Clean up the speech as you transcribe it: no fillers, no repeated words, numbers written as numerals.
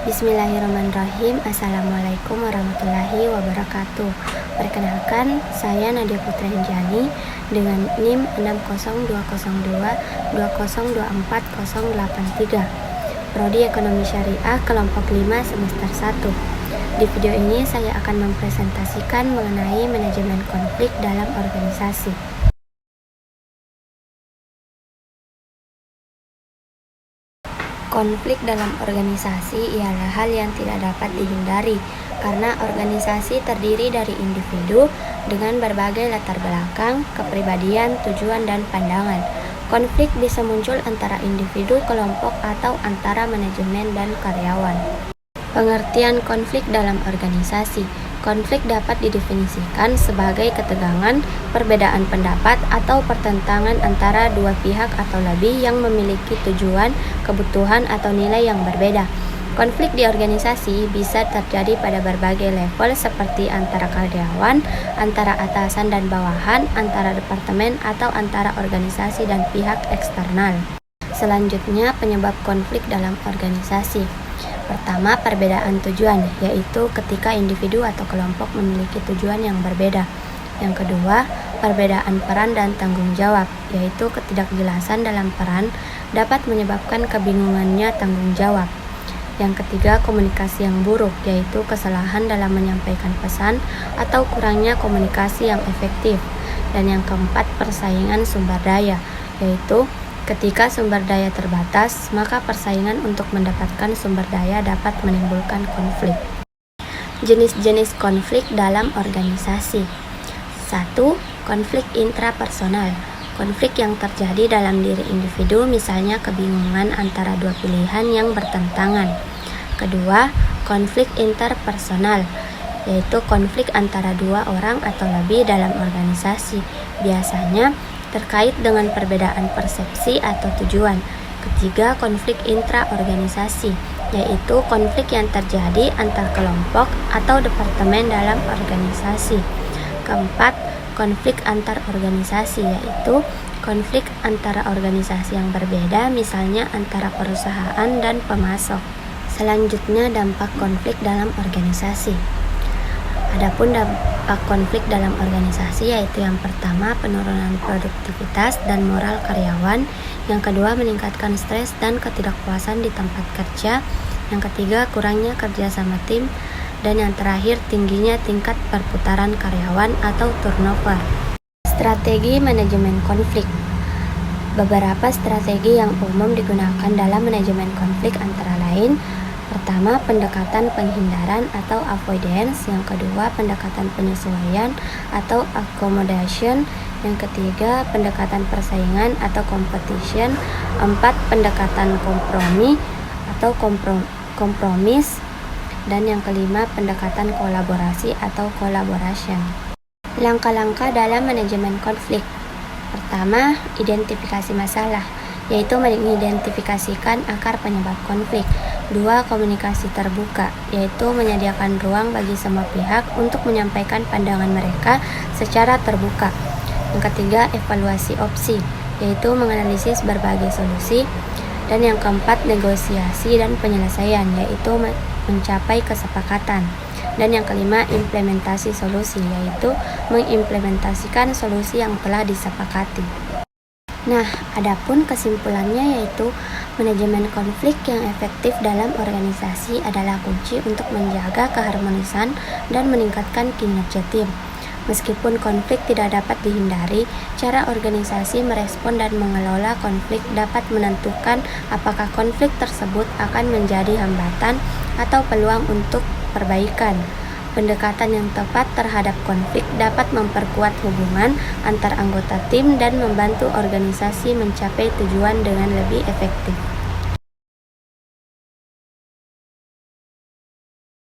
Bismillahirrahmanirrahim. Assalamualaikum warahmatullahi wabarakatuh. Perkenalkan, saya Nadia Putri Anjani dengan NIM 6020220240083, Prodi Ekonomi Syariah Kelompok 5 Semester 1. Di video ini saya akan mempresentasikan mengenai manajemen konflik dalam organisasi. Konflik dalam organisasi ialah hal yang tidak dapat dihindari karena organisasi terdiri dari individu dengan berbagai latar belakang, kepribadian, tujuan, dan pandangan. Konflik bisa muncul antara individu, kelompok, atau antara manajemen dan karyawan. Pengertian konflik dalam organisasi. Konflik dapat didefinisikan sebagai ketegangan, perbedaan pendapat, atau pertentangan antara dua pihak atau lebih yang memiliki tujuan, kebutuhan, atau nilai yang berbeda. Konflik di organisasi bisa terjadi pada berbagai level seperti antara karyawan, antara atasan dan bawahan, antara departemen, atau antara organisasi dan pihak eksternal. Selanjutnya, penyebab konflik dalam organisasi. Pertama, perbedaan tujuan, yaitu ketika individu atau kelompok memiliki tujuan yang berbeda. Yang kedua, perbedaan peran dan tanggung jawab, yaitu ketidakjelasan dalam peran dapat menyebabkan kebingungannya tanggung jawab. Yang ketiga, komunikasi yang buruk, yaitu kesalahan dalam menyampaikan pesan atau kurangnya komunikasi yang efektif. Dan yang keempat, persaingan sumber daya, yaitu ketika sumber daya terbatas, maka persaingan untuk mendapatkan sumber daya dapat menimbulkan konflik. Jenis-jenis konflik dalam organisasi. 1. Konflik intrapersonal. Konflik yang terjadi dalam diri individu, misalnya kebingungan antara dua pilihan yang bertentangan. Kedua, konflik interpersonal, yaitu konflik antara dua orang atau lebih dalam organisasi, biasanya terkait dengan perbedaan persepsi atau tujuan. Ketiga, konflik intraorganisasi, yaitu konflik yang terjadi antar kelompok atau departemen dalam organisasi. Keempat, konflik antar organisasi, yaitu konflik antara organisasi yang berbeda, misalnya antara perusahaan dan pemasok. Selanjutnya, dampak konflik dalam organisasi. Adapun dampak konflik dalam organisasi yaitu yang pertama, penurunan produktivitas dan moral karyawan. Yang kedua, meningkatkan stres dan ketidakpuasan di tempat kerja. Yang ketiga, kurangnya kerjasama tim. Dan yang terakhir, tingginya tingkat perputaran karyawan atau turnover. Strategi manajemen konflik. Beberapa strategi yang umum digunakan dalam manajemen konflik antara lain: pertama, pendekatan penghindaran atau avoidance. Yang kedua, pendekatan penyesuaian atau accommodation. Yang ketiga, pendekatan persaingan atau competition. 4. Pendekatan kompromi atau kompromis. Dan yang kelima, pendekatan kolaborasi atau collaboration. Langkah-langkah dalam manajemen konflik. Pertama, identifikasi masalah, yaitu mengidentifikasikan akar penyebab konflik. 2. Komunikasi terbuka, yaitu menyediakan ruang bagi semua pihak untuk menyampaikan pandangan mereka secara terbuka. Yang ketiga, evaluasi opsi, yaitu menganalisis berbagai solusi. Dan yang keempat, negosiasi dan penyelesaian, yaitu mencapai kesepakatan. Dan yang kelima, implementasi solusi, yaitu mengimplementasikan solusi yang telah disepakati. Nah, adapun kesimpulannya yaitu manajemen konflik yang efektif dalam organisasi adalah kunci untuk menjaga keharmonisan dan meningkatkan kinerja tim. Meskipun konflik tidak dapat dihindari, cara organisasi merespon dan mengelola konflik dapat menentukan apakah konflik tersebut akan menjadi hambatan atau peluang untuk perbaikan. Pendekatan yang tepat terhadap konflik dapat memperkuat hubungan antar anggota tim dan membantu organisasi mencapai tujuan dengan lebih efektif.